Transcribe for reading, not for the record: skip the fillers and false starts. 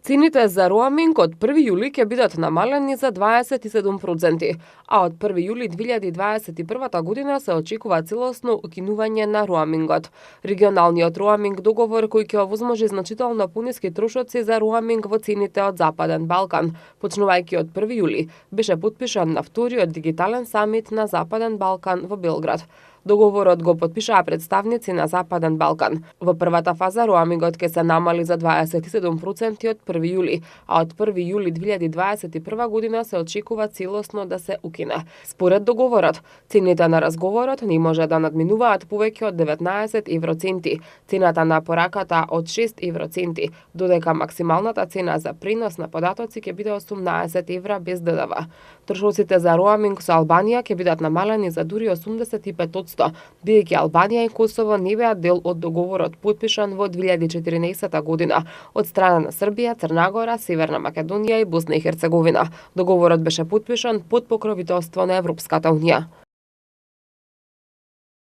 Цените за роаминг од 1 јули ќе бидат намалени за 27%, а од 1 јули 2021 година се очекува целосно укинување на роамингот. Регионалниот роаминг договор кој ќе овозможи значително пониски трошоци за роаминг во цените од Западен Балкан, почнувајќи од 1 јули, беше потпишан на вториот дигитален самит на Западен Балкан во Белград. Договорот го потпишаа представници на Западен Балкан. Во првата фаза роамингот ќе се намали за 27% од 1 јули, а од 1 јули 2021 година се очекува целосно да се укине. Според договорот, цените на разговорот не може да надминуваат повеќе од 19 евроценти, цената на пораката од 6 евроценти, додека максималната цена за пренос на податоци ќе биде 18 евра без ДДВ. Трошоците за роаминг со Албанија ќе бидат намалени за дури 85%, бидејќи Албанија и Косово не беа дел од договорот потпишан во 2014 година од страна на Србија, Црна Гора, Северна Македонија и Босна и Херцеговина. Договорот беше потпишан под покровителство на Европската унија.